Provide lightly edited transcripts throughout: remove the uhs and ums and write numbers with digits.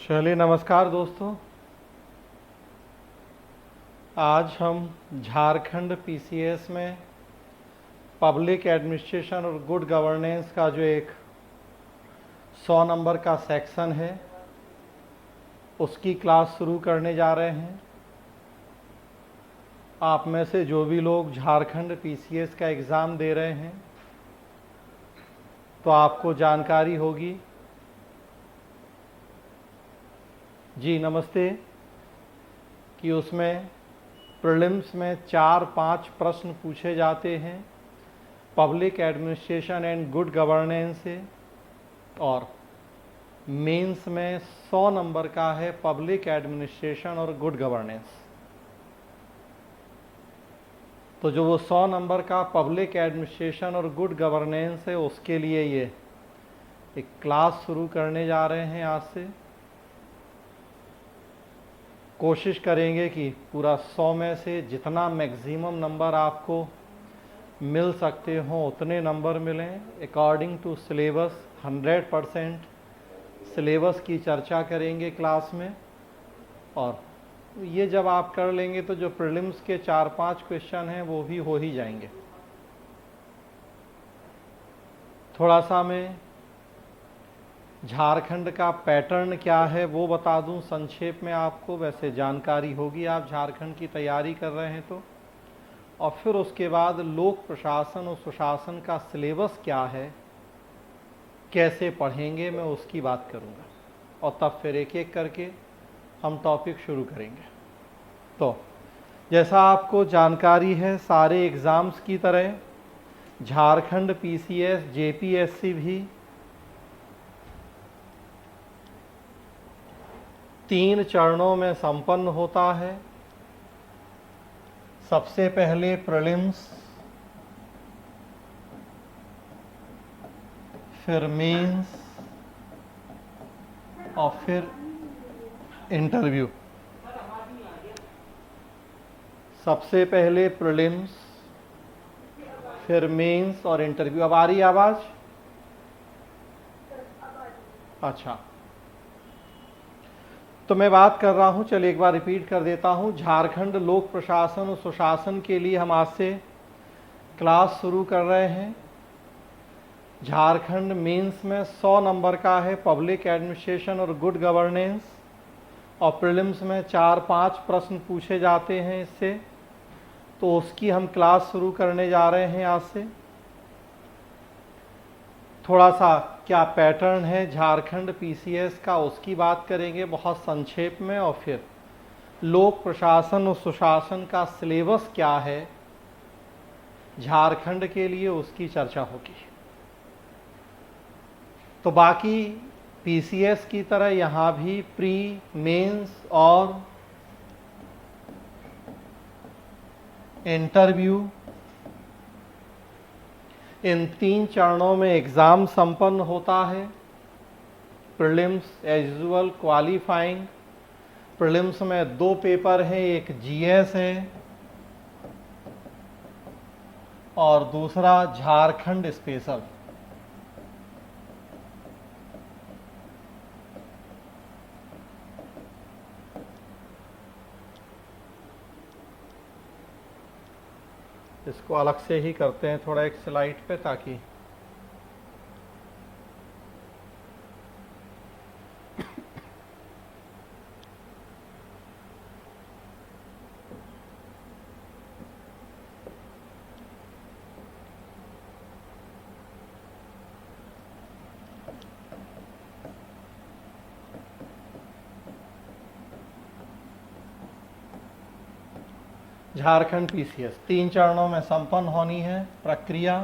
चलिए नमस्कार दोस्तों। आज हम झारखंड पीसीएस में पब्लिक एडमिनिस्ट्रेशन और गुड गवर्नेंस का जो एक 100 नंबर का सेक्शन है उसकी क्लास शुरू करने जा रहे हैं। आप में से जो भी लोग झारखंड पीसीएस का एग्ज़ाम दे रहे हैं तो आपको जानकारी होगी। जी नमस्ते। कि उसमें प्रीलिम्स में 4-5 प्रश्न पूछे जाते हैं public administration and good governance से, और मेंस में 100 नंबर का है पब्लिक एडमिनिस्ट्रेशन और गुड गवर्नेंस। तो जो वो 100 नंबर का पब्लिक एडमिनिस्ट्रेशन और गुड गवर्नेंस है उसके लिए ये एक क्लास शुरू करने जा रहे हैं। आज से कोशिश करेंगे कि पूरा 100 में से जितना मैक्सिमम नंबर आपको मिल सकते हों उतने नंबर मिलें। अकॉर्डिंग टू सिलेबस 100% सिलेबस की चर्चा करेंगे क्लास में। और ये जब आप कर लेंगे तो जो प्रीलिम्स के 4-5 क्वेश्चन हैं वो भी हो ही जाएंगे। थोड़ा सा मैं झारखंड का पैटर्न क्या है वो बता दूं संक्षेप में आपको। वैसे जानकारी होगी, आप झारखंड की तैयारी कर रहे हैं तो। और फिर उसके बाद लोक प्रशासन और सुशासन का सिलेबस क्या है, कैसे पढ़ेंगे, मैं उसकी बात करूंगा। और तब फिर एक एक करके हम टॉपिक शुरू करेंगे। तो जैसा आपको जानकारी है, सारे एग्ज़ाम्स की तरह झारखंड पीसीएस जेपीएससी भी 3 चरणों में संपन्न होता है। सबसे पहले प्रीलिम्स, फिर मेंस और फिर इंटरव्यू। सबसे पहले प्रीलिम्स, फिर मेंस और इंटरव्यू। अब आ रही आवाज़? अच्छा, तो मैं बात कर रहा हूं, चलिए एक बार रिपीट कर देता हूं। झारखंड लोक प्रशासन और सुशासन के लिए हम आज से क्लास शुरू कर रहे हैं। झारखंड मेंस में 100 नंबर का है पब्लिक एडमिनिस्ट्रेशन और गुड गवर्नेंस, और प्रीलिम्स में 4-5 प्रश्न पूछे जाते हैं इससे। तो उसकी हम क्लास शुरू करने जा रहे हैं आज से। थोड़ा सा क्या पैटर्न है झारखंड पीसीएस का उसकी बात करेंगे बहुत संक्षेप में, और फिर लोक प्रशासन और सुशासन का सिलेबस क्या है झारखंड के लिए उसकी चर्चा होगी। तो बाकी पीसीएस की तरह यहाँ भी प्री, मेंस और इंटरव्यू, इन 3 चरणों में एग्ज़ाम संपन्न होता है। Prelims as usual qualifying. Prelims में 2 पेपर हैं, एक जीएस है और दूसरा झारखंड स्पेशल। इसको अलग से ही करते हैं थोड़ा एक स्लाइड पे, ताकि झारखंड पीसीएस 3 चरणों में संपन्न होनी है प्रक्रिया।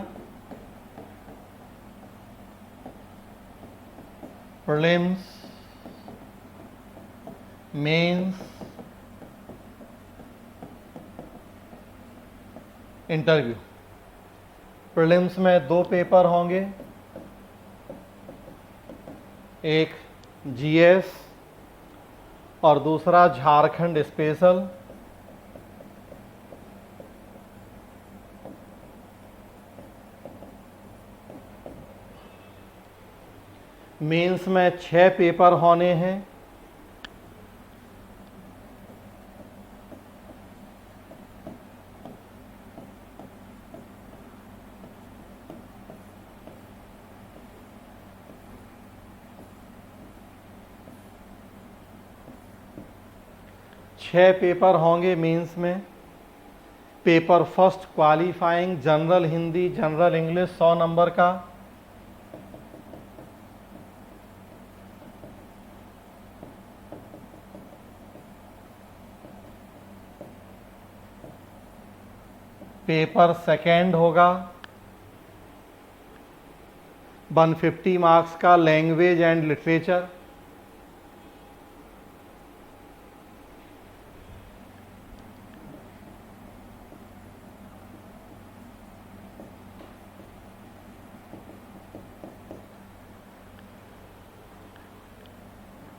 Prelims, mains, interview. प्रीलिम्स में 2 पेपर होंगे, एक जीएस और दूसरा झारखंड स्पेशल। मेंस में 6 पेपर होने हैं, 6 पेपर होंगे मेंस में। Paper first qualifying general Hindi general English 100 number का। पेपर सेकेंड होगा 150 मार्क्स का लैंग्वेज एंड लिटरेचर।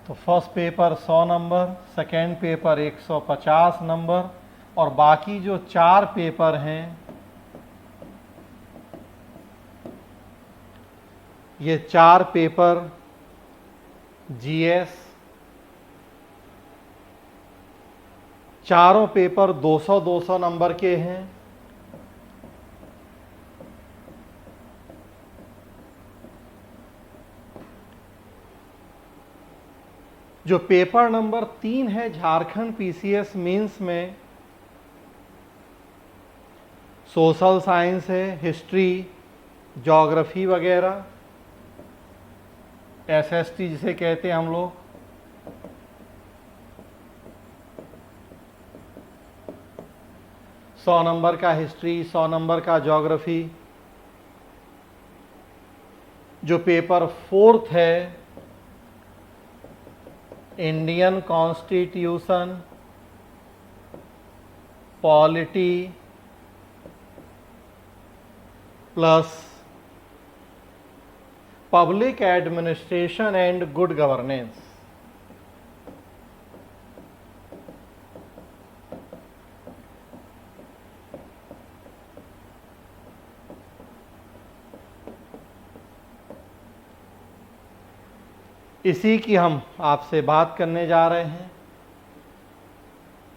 तो first paper 100 number, second paper 150 number, और बाकी जो 4 पेपर हैं ये 4 पेपर जीएस, चारों पेपर 200-200 नंबर के हैं। जो पेपर नंबर 3 है झारखंड पीसीएस मेंस में, सोशल साइंस है, हिस्ट्री, ज्योग्राफी वगैरह, एसएसटी जिसे कहते हैं हम लोग। सौ नंबर का हिस्ट्री, 100 नंबर का ज्योग्राफी। जो पेपर फोर्थ है Indian constitution, polity plus public administration and good governance. इसी की हम आपसे बात करने जा रहे हैं।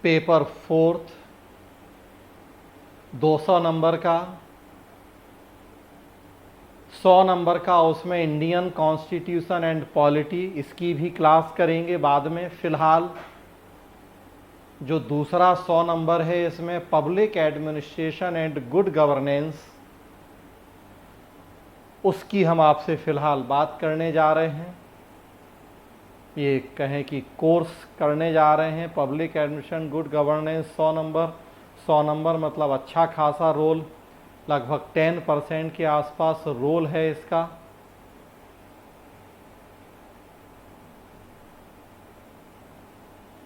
पेपर फोर्थ 200 नंबर का, 100 नंबर का, उसमें इंडियन कॉन्स्टिट्यूशन एंड पॉलिटी, इसकी भी क्लास करेंगे बाद में। फिलहाल जो दूसरा 100 नंबर है इसमें public administration and good governance, उसकी हम आपसे फिलहाल बात करने जा रहे हैं। ये कहें कि कोर्स करने जा रहे हैं public administration good governance 100 number. 100 number मतलब अच्छा खासा रोल, लगभग 10% के आसपास रोल है इसका।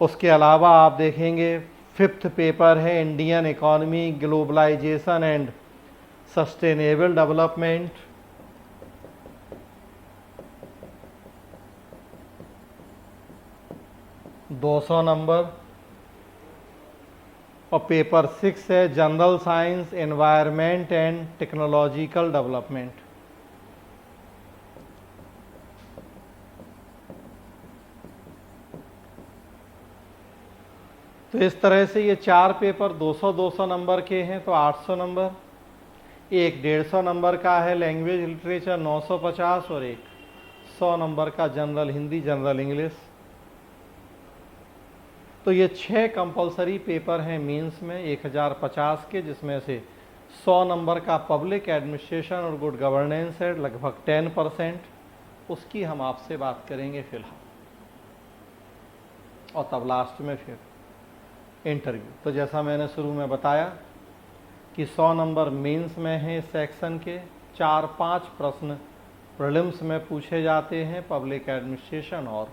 उसके अलावा आप देखेंगे 5th पेपर है Indian economy, globalisation and sustainable development. $200 number. और पेपर 6 है general science, environment and technological development. तो इस तरह से ये 4 पेपर 200-200 नंबर के हैं, तो 800 नंबर। एक 150 नंबर का है लैंग्वेज लिटरेचर 950, और एक 100 नंबर का जनरल हिंदी जनरल इंग्लिश। तो ये 6 कंपलसरी पेपर हैं मेंस में 1050 के, जिसमें से 100 नंबर का पब्लिक एडमिनिस्ट्रेशन और गुड गवर्नेंस है, लगभग 10%। उसकी हम आपसे बात करेंगे फिलहाल, और तब लास्ट में फिर इंटरव्यू। तो जैसा मैंने शुरू में बताया कि 100 नंबर मेंस में है इस सेक्शन के, 4-5 प्रश्न प्रीलिम्स में पूछे जाते हैं पब्लिक एडमिनिस्ट्रेशन और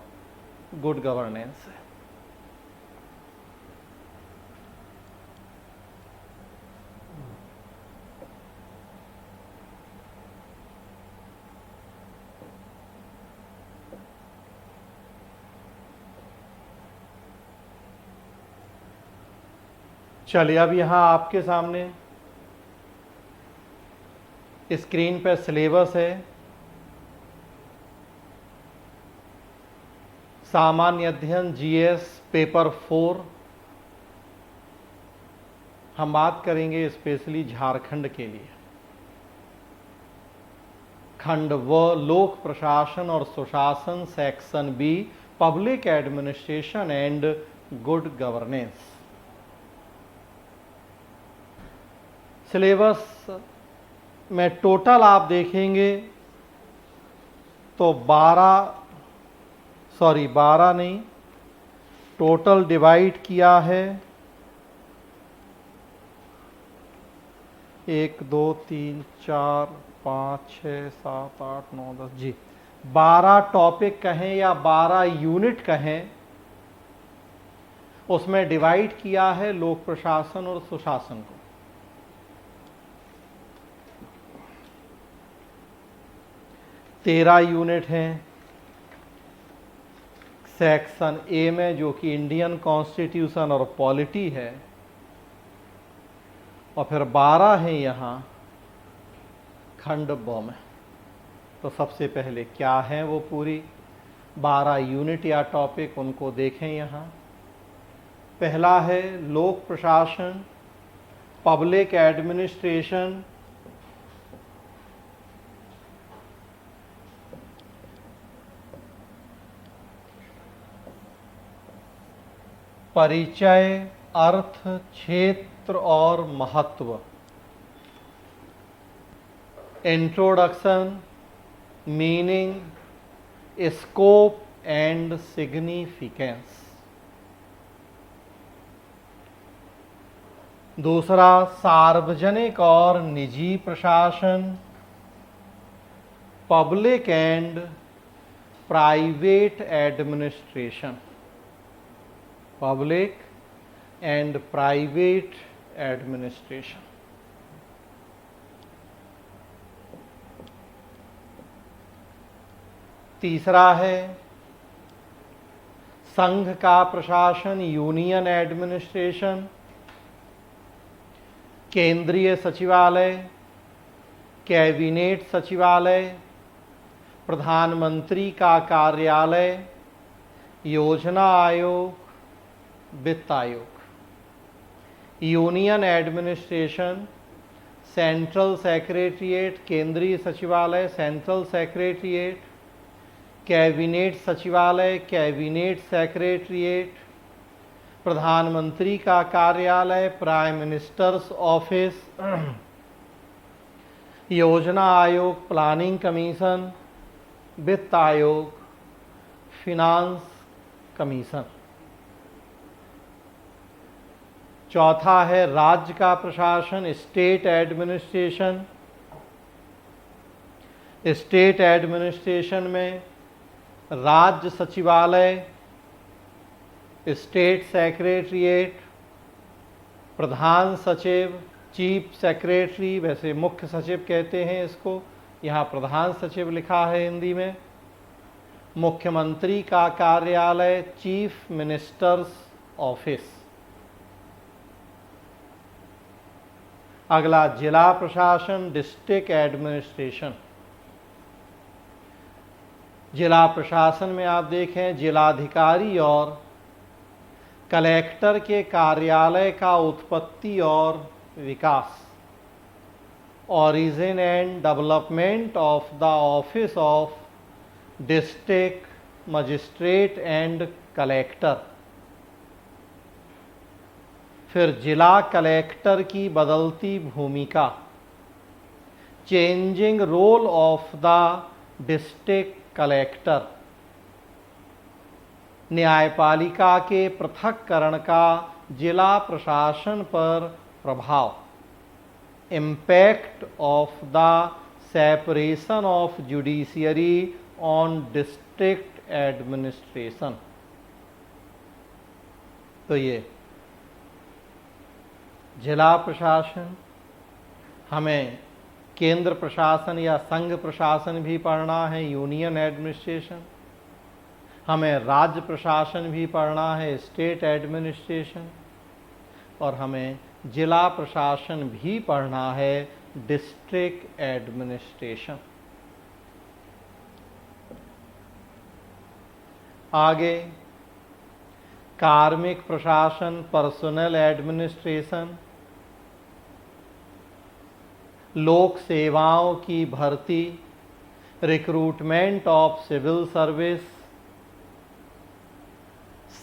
गुड गवर्नेंस से। चलिए अब यहाँ आपके सामने स्क्रीन पे सिलेबस है। सामान्य अध्ययन जीएस पेपर 4 हम बात करेंगे स्पेशली झारखंड के लिए। खंड व लोक प्रशासन और सुशासन section B public administration and good governance. Syllabus में टोटल आप देखेंगे तो 12 नहीं, टोटल डिवाइड किया है 1 2 3 4 5 6 7 8 9 10 जी 12 टॉपिक कहें या 12 यूनिट कहें, उसमें डिवाइड किया है लोक प्रशासन और सुशासन को। तेरह यूनिट हैं सेक्शन ए में, जो कि इंडियन कॉन्स्टिट्यूशन और पॉलिटी है, और फिर 12 हैं यहाँ खंड ब में। तो सबसे पहले क्या है वो पूरी 12 यूनिट या टॉपिक, उनको देखें यहाँ। पहला है लोक प्रशासन, पब्लिक एडमिनिस्ट्रेशन। परिचय, अर्थ, क्षेत्र और महत्व। Introduction, meaning, scope and significance. दूसरा सार्वजनिक और निजी प्रशासन, public and private administration, public and private administration. तीसरा है संघ का प्रशासन, यूनियन एडमिनिस्ट्रेशन, केंद्रीय सचिवालय, कैबिनेट सचिवालय, प्रधानमंत्री का कार्यालय, योजना आयोग, वित्त आयोग। यूनियन एडमिनिस्ट्रेशन, सेंट्रल सेक्रेटरिएट, केंद्रीय सचिवालय, सेंट्रल सेक्रेटरिएट, कैबिनेट सचिवालय, कैबिनेट सेक्रेटरिएट, प्रधानमंत्री का कार्यालय, प्राइम मिनिस्टर्स ऑफिस, योजना आयोग, प्लानिंग कमीशन, वित्त आयोग, फिनांस कमीशन। चौथा है राज्य का प्रशासन, स्टेट एडमिनिस्ट्रेशन। स्टेट एडमिनिस्ट्रेशन में राज्य सचिवालय, स्टेट सेक्रेटरिएट, प्रधान सचिव, चीफ सेक्रेटरी, वैसे मुख्य सचिव कहते हैं इसको, यहाँ प्रधान सचिव लिखा है हिंदी में, मुख्यमंत्री का कार्यालय, चीफ मिनिस्टर्स ऑफिस। अगला जिला प्रशासन, डिस्ट्रिक्ट एडमिनिस्ट्रेशन। जिला प्रशासन में आप देखें जिलाधिकारी और कलेक्टर के कार्यालय का उत्पत्ति और विकास, origin and development of the office of district magistrate and collector. फिर जिला कलेक्टर की बदलती भूमिका, changing role of the district collector. न्यायपालिका के पृथक्करण का जिला प्रशासन पर प्रभाव, impact of the separation of judiciary on district administration. तो ये जिला प्रशासन, हमें केंद्र प्रशासन या संघ प्रशासन भी पढ़ना है, यूनियन एडमिनिस्ट्रेशन, हमें राज्य प्रशासन भी पढ़ना है, स्टेट एडमिनिस्ट्रेशन, और हमें जिला प्रशासन भी पढ़ना है, डिस्ट्रिक्ट एडमिनिस्ट्रेशन। आगे कार्मिक प्रशासन, पर्सनल एडमिनिस्ट्रेशन, लोक सेवाओं की भर्ती, रिक्रूटमेंट ऑफ सिविल सर्विस,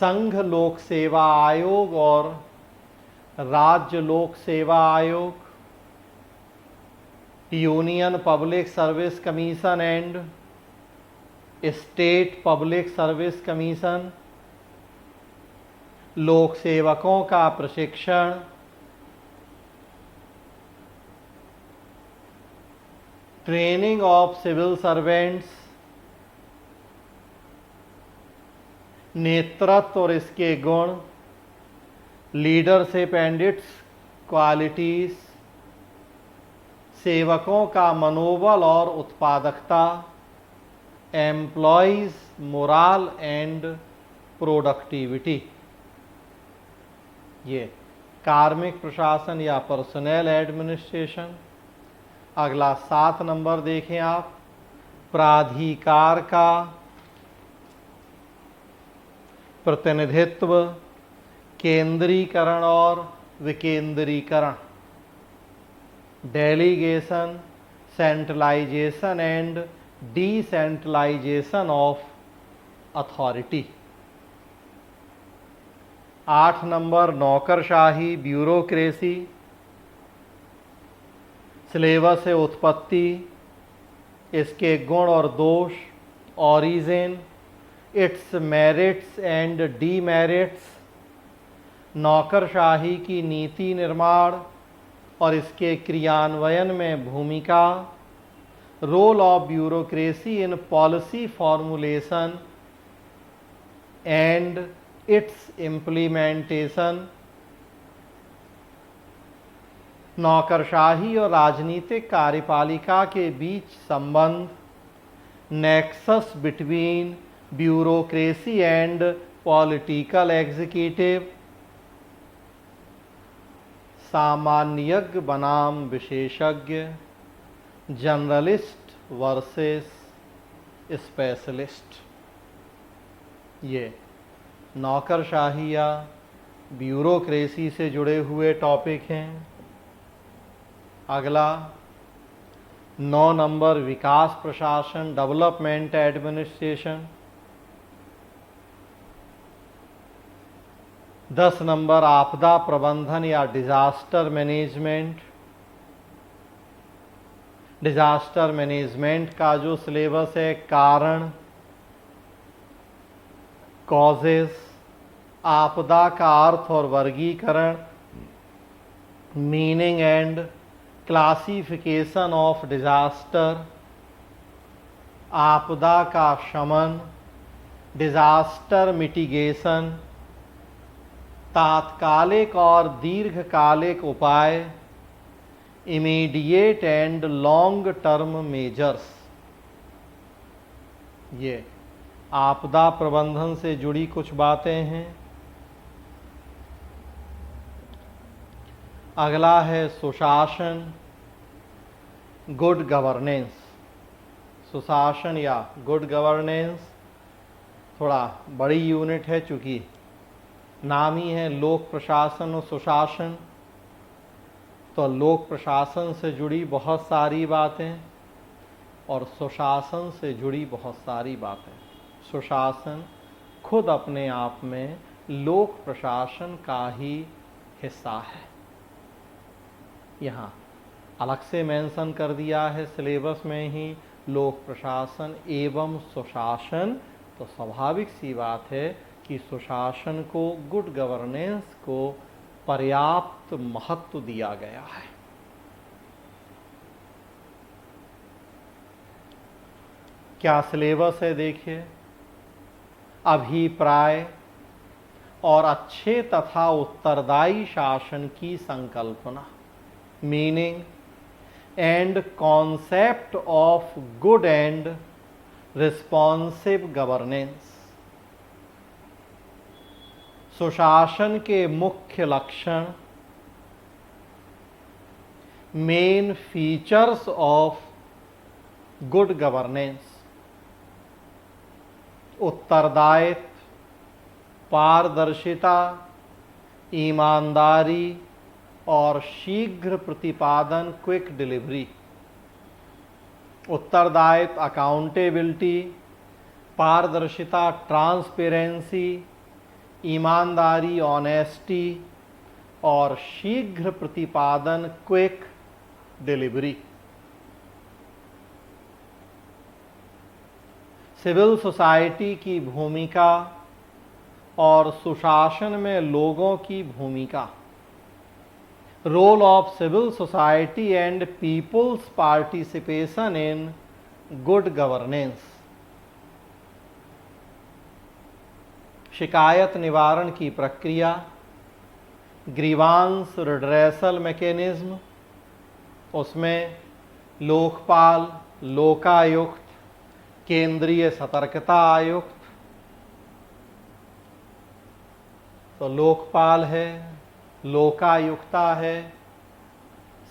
संघ लोक सेवा आयोग और राज्य लोक सेवा आयोग, union public service commission and state public service commission, लोक सेवकों का प्रशिक्षण, ट्रेनिंग ऑफ सिविल सर्वेंट्स, नेतृत्व और इसके गुण, लीडरशिप एंड इट्स क्वालिटीज, सेवकों का मनोबल और उत्पादकता, एम्प्लॉयज मोराल एंड प्रोडक्टिविटी। ये कार्मिक प्रशासन या पर्सनल एडमिनिस्ट्रेशन। अगला 7 नंबर देखें आप, प्राधिकार का प्रतिनिधित्व, केंद्रीकरण और विकेंद्रीकरण, delegation, centralisation and decentralisation of authority. 8 number नौकरशाही, ब्यूरोक्रेसी। सिलेबस है उत्पत्ति, इसके गुण और दोष, origin, its merits and demerits, नौकरशाही की नीति निर्माण और इसके क्रियान्वयन में भूमिका, role of bureaucracy in policy formulation and its implementation, नौकरशाही और राजनीतिक कार्यपालिका के बीच संबंध, nexus between bureaucracy and political executive, सामान्यज्ञ बनाम विशेषज्ञ, जनरलिस्ट वर्सेस स्पेशलिस्ट। ये नौकरशाही या ब्यूरोक्रेसी से जुड़े हुए टॉपिक हैं। अगला 9 नंबर विकास प्रशासन, डेवलपमेंट एडमिनिस्ट्रेशन। 10 नंबर आपदा प्रबंधन या डिजास्टर मैनेजमेंट। डिजास्टर मैनेजमेंट का जो सिलेबस है, कारण, कॉजेस, आपदा का अर्थ और वर्गीकरण, meaning and classification of disaster, आपदा का शमन, डिजास्टर मिटिगेशन, तात्कालिक और दीर्घकालिक उपाय, immediate and long term measures. ये आपदा प्रबंधन से जुड़ी कुछ बातें हैं। अगला है सुशासन, गुड गवर्नेंस। सुशासन या गुड गवर्नेंस थोड़ा बड़ी यूनिट है, चूंकि नाम ही है लोक प्रशासन और सुशासन, तो लोक प्रशासन से जुड़ी बहुत सारी बातें और सुशासन से जुड़ी बहुत सारी बातें। सुशासन खुद अपने आप में लोक प्रशासन का ही हिस्सा है। यहाँ अलग से मेंशन कर दिया है सिलेबस में ही लोक प्रशासन एवं सुशासन, तो स्वाभाविक सी बात है कि सुशासन को, गुड गवर्नेंस को पर्याप्त महत्व दिया गया है। क्या सिलेबस है देखिए, अभिप्राय और अच्छे तथा उत्तरदायी शासन की संकल्पना, meaning and concept of good and responsive governance, सुशासन के मुख्य लक्षण, main features of good governance, उत्तरदायित्व, पारदर्शिता, ईमानदारी और शीघ्र प्रतिपादन, क्विक डिलीवरी। उत्तरदायित्व अकाउंटेबिलिटी, पारदर्शिता ट्रांसपेरेंसी, ईमानदारी, ऑनेस्टी और शीघ्र प्रतिपादन, क्विक डिलीवरी। सिविल सोसाइटी की भूमिका और सुशासन में लोगों की भूमिका। Role of civil society and people's participation in good governance. शिकायत निवारण की प्रक्रिया, ग्रीवांस रिड्रेसल मैकेनिज्म, उसमें लोकपाल, लोकायुक्त, केंद्रीय सतर्कता आयुक्त। तो लोकपाल है, लोकायुक्ता है,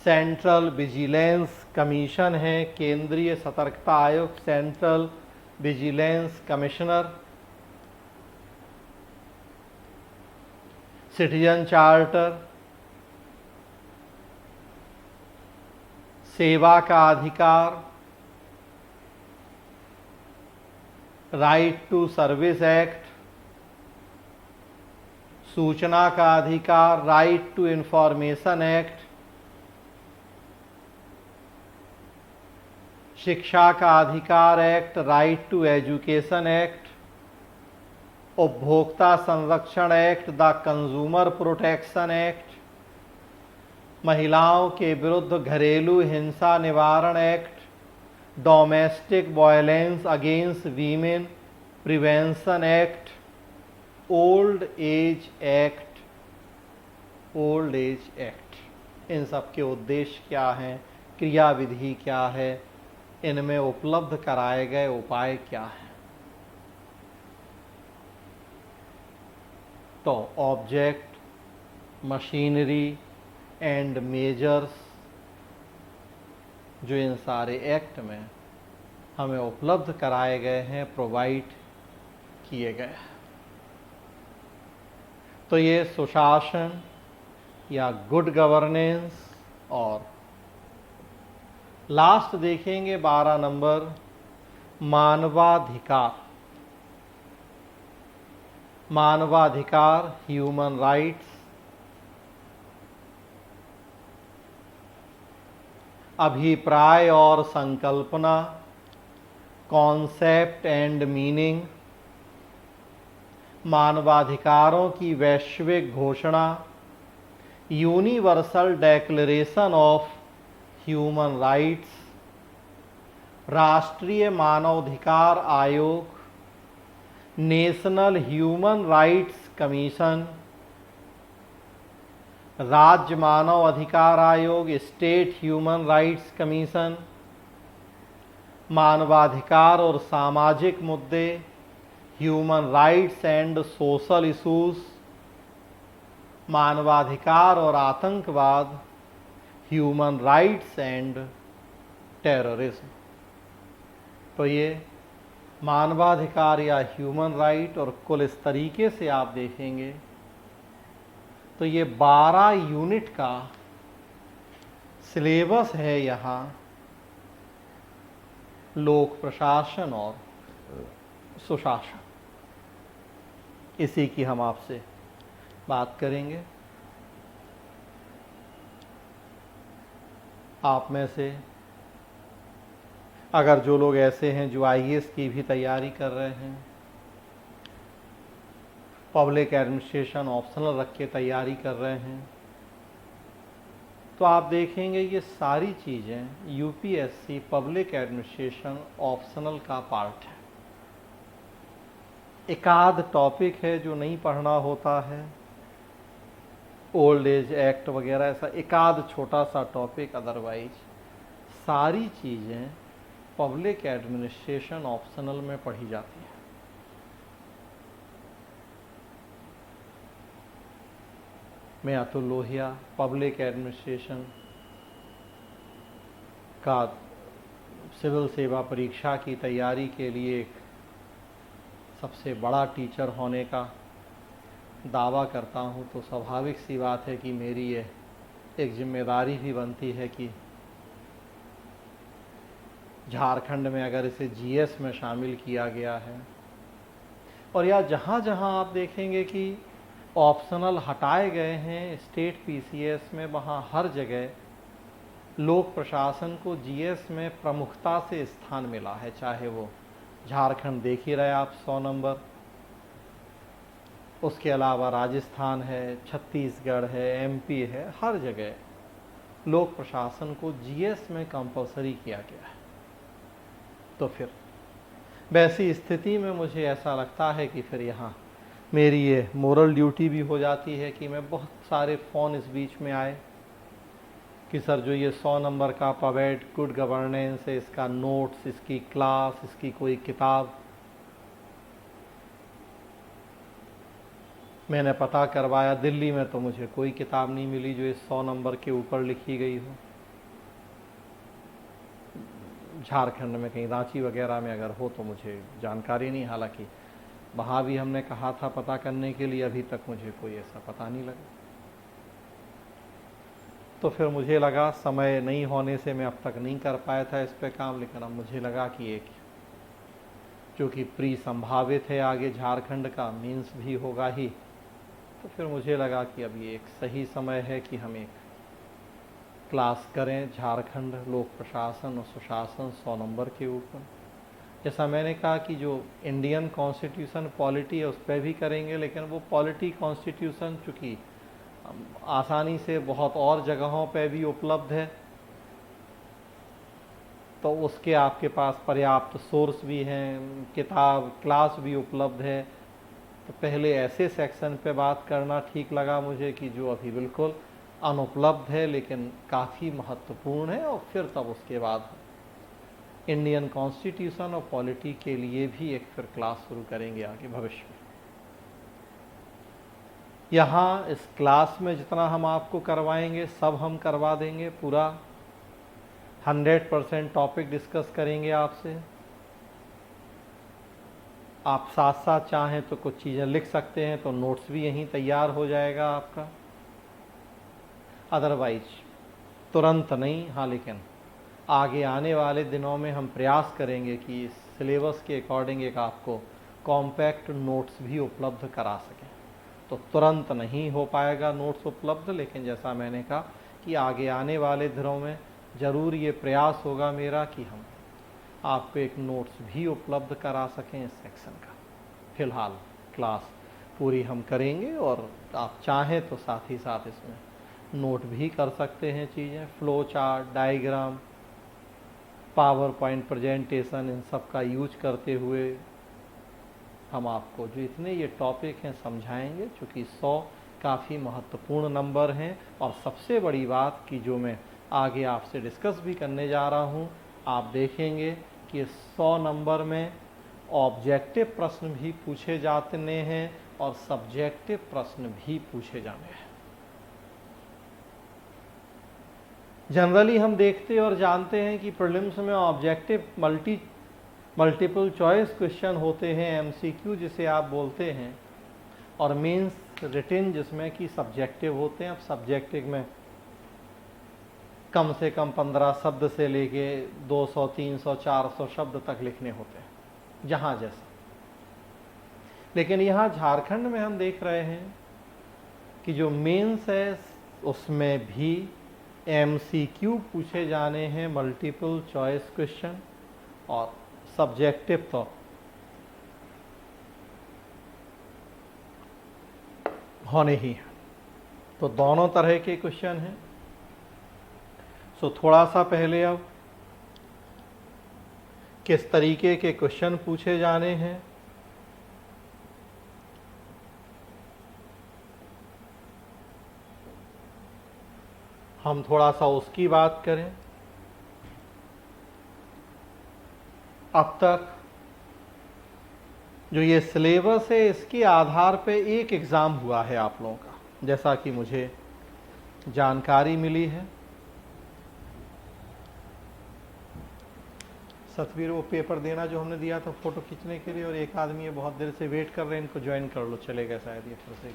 सेंट्रल विजिलेंस कमीशन है, केंद्रीय सतर्कता आयुक्त, central vigilance commissioner. Citizen charter, सेवा का अधिकार, राइट टू सर्विस एक्ट, सूचना का अधिकार, राइट टू इंफॉर्मेशन एक्ट, शिक्षा का अधिकार act, right to education act, उपभोक्ता संरक्षण act, the consumer protection act, महिलाओं के विरुद्ध घरेलू हिंसा निवारण act, domestic violence against women prevention act, old age act, old age act. इन सब के उद्देश्य क्या हैं, क्रियाविधि क्या है, इनमें उपलब्ध कराए गए उपाय क्या हैं। तो ऑब्जेक्ट, मशीनरी एंड मेजर्स जो इन सारे एक्ट में हमें उपलब्ध कराए गए हैं, प्रोवाइड किए गए हैं। तो ये सुशासन या गुड गवर्नेंस। और लास्ट देखेंगे 12 नंबर, मानवाधिकार। मानवाधिकार, ह्यूमन राइट्स। अभिप्राय और संकल्पना, कॉन्सेप्ट एंड मीनिंग। मानवाधिकारों की वैश्विक घोषणा, universal declaration of human rights. राष्ट्रीय मानवाधिकार आयोग, नेशनल ह्यूमन राइट्स कमीशन, राज्य मानव अधिकार आयोग, स्टेट ह्यूमन राइट्स कमीशन। मानवाधिकार और सामाजिक मुद्दे, human rights and social issues. मानवाधिकार और आतंकवाद, ह्यूमन राइट्स एंड टेररिज्म। तो ये मानवाधिकार या ह्यूमन राइट, और कुल इस तरीके से आप देखेंगे तो ये 12 यूनिट का सिलेबस है यहाँ लोक प्रशासन और सुशासन। इसी की हम आपसे बात करेंगे। आप में से अगर जो लोग ऐसे हैं जो आईएएस की भी तैयारी कर रहे हैं, पब्लिक एडमिनिस्ट्रेशन ऑप्शनल रख के तैयारी कर रहे हैं, तो आप देखेंगे ये सारी चीज़ें यूपीएससी पब्लिक एडमिनिस्ट्रेशन ऑप्शनल का पार्ट है। एक आध टॉपिक है जो नहीं पढ़ना होता है, ओल्ड एज एक्ट वगैरह, ऐसा एक आध छोटा सा टॉपिक, अदरवाइज सारी चीज़ें पब्लिक एडमिनिस्ट्रेशन ऑप्शनल में पढ़ी जाती है। मैं अतुल लोहिया पब्लिक एडमिनिस्ट्रेशन का सिविल सेवा परीक्षा की तैयारी के लिए एक सबसे बड़ा टीचर होने का दावा करता हूं, तो स्वाभाविक सी बात है कि मेरी ये एक जिम्मेदारी भी बनती है कि झारखंड में अगर इसे जीएस में शामिल किया गया है और या जहाँ जहाँ आप देखेंगे कि ऑप्शनल हटाए गए हैं स्टेट पीसीएस में, वहाँ हर जगह लोक प्रशासन को जीएस में प्रमुखता से स्थान मिला है। चाहे वो झारखंड देख ही रहे आप 100 नंबर, उसके अलावा राजस्थान है, छत्तीसगढ़ है, एमपी है, हर जगह लोक प्रशासन को जीएस में कंपलसरी किया गया है। तो फिर वैसी स्थिति में मुझे ऐसा लगता है कि फिर यहाँ मेरी ये मोरल ड्यूटी भी हो जाती है कि मैं बहुत सारे फ़ोन इस बीच में आए कि सर जो ये 100 नंबर का पवेट गुड गवर्नेंस है, इसका नोट्स, इसकी क्लास, इसकी कोई किताब, मैंने पता करवाया दिल्ली में तो मुझे कोई किताब नहीं मिली जो इस 100 नंबर के ऊपर लिखी गई हो। झारखंड में कहीं रांची वगैरह में अगर हो तो मुझे जानकारी नहीं, हालांकि वहाँ भी हमने कहा था पता करने के लिए, अभी तक मुझे कोई ऐसा पता नहीं लगा। तो फिर मुझे लगा समय नहीं होने से मैं अब तक नहीं कर पाया था इस पे काम, लेकिन अब मुझे लगा कि एक जो कि प्री संभावित है आगे झारखंड का मीन्स भी होगा ही, तो फिर मुझे लगा कि अब ये एक सही समय है कि हम एक क्लास करें झारखंड लोक प्रशासन और सुशासन 100 नंबर के ऊपर। जैसा मैंने कहा कि जो इंडियन कॉन्स्टिट्यूशन पॉलिटी है उस पर भी करेंगे, लेकिन वो पॉलिटी कॉन्स्टिट्यूशन चूँकि आसानी से बहुत और जगहों पे भी उपलब्ध है, तो उसके आपके पास पर्याप्त सोर्स भी हैं, किताब क्लास भी उपलब्ध है। तो पहले ऐसे सेक्शन पे बात करना ठीक लगा मुझे कि जो अभी बिल्कुल अनुपलब्ध है लेकिन काफ़ी महत्वपूर्ण है, और फिर तब उसके बाद इंडियन कॉन्स्टिट्यूशन और पॉलिटी के लिए भी एक फिर क्लास शुरू करेंगे आगे भविष्य में। यहाँ इस क्लास में जितना हम आपको करवाएंगे सब हम करवा देंगे, पूरा 100% टॉपिक डिस्कस करेंगे आपसे। आप साथ साथ चाहें तो कुछ चीज़ें लिख सकते हैं, तो नोट्स भी यहीं तैयार हो जाएगा आपका। अदरवाइज तुरंत नहीं, हाँ, लेकिन आगे आने वाले दिनों में हम प्रयास करेंगे कि इस सिलेबस के अकॉर्डिंग एक आपको कॉम्पैक्ट नोट्स भी उपलब्ध करा सकें। तो तुरंत नहीं हो पाएगा नोट्स उपलब्ध, लेकिन जैसा मैंने कहा कि आगे आने वाले दिनों में ज़रूर ये प्रयास होगा मेरा कि हम आपको एक नोट्स भी उपलब्ध करा सकें इस सेक्शन का। फिलहाल क्लास पूरी हम करेंगे, और आप चाहें तो साथ ही साथ इसमें नोट भी कर सकते हैं चीज़ें, flow chart, diagram, PowerPoint presentation, इन सब का यूज करते हुए हम आपको जो इतने ये टॉपिक हैं समझाएंगे। चूँकि 100 काफ़ी महत्वपूर्ण नंबर हैं, और सबसे बड़ी बात कि जो मैं आगे आपसे डिस्कस भी करने जा रहा हूँ, आप देखेंगे कि 100 नंबर में ऑब्जेक्टिव प्रश्न भी पूछे जाते हैं और सब्जेक्टिव प्रश्न भी पूछे जाने हैं। जनरली हम देखते और जानते हैं कि प्रीलिम्स में ऑब्जेक्टिव मल्टीपल चॉइस क्वेश्चन होते हैं, एमसीक्यू जिसे आप बोलते हैं, और मेंस रिटन जिसमें कि सब्जेक्टिव होते हैं। अब सब्जेक्टिव में कम से कम 15 शब्द से लेके 200, 300, 400 शब्द तक लिखने होते हैं, जहाँ जैसा। लेकिन यहाँ झारखंड में हम देख रहे हैं कि जो मेंस है उसमें भी एमसीक्यू पूछे जाने हैं, मल्टीपल चॉइस क्वेश्चन, और सब्जेक्टिव तो होने ही हैं। तो दोनों तरह के क्वेश्चन हैं। सो थोड़ा सा पहले अब किस तरीके के क्वेश्चन पूछे जाने हैं हम थोड़ा सा उसकी बात करें। अब तक जो ये सिलेबस है इसके आधार पे एक एग्ज़ाम हुआ है आप लोगों का, जैसा कि मुझे जानकारी मिली है। सतवीर, वो पेपर देना जो हमने दिया था फ़ोटो खींचने के लिए, और एक आदमी ये बहुत देर से वेट कर रहे हैं, इनको ज्वाइन कर लो, चलेगा शायद ये फिर से।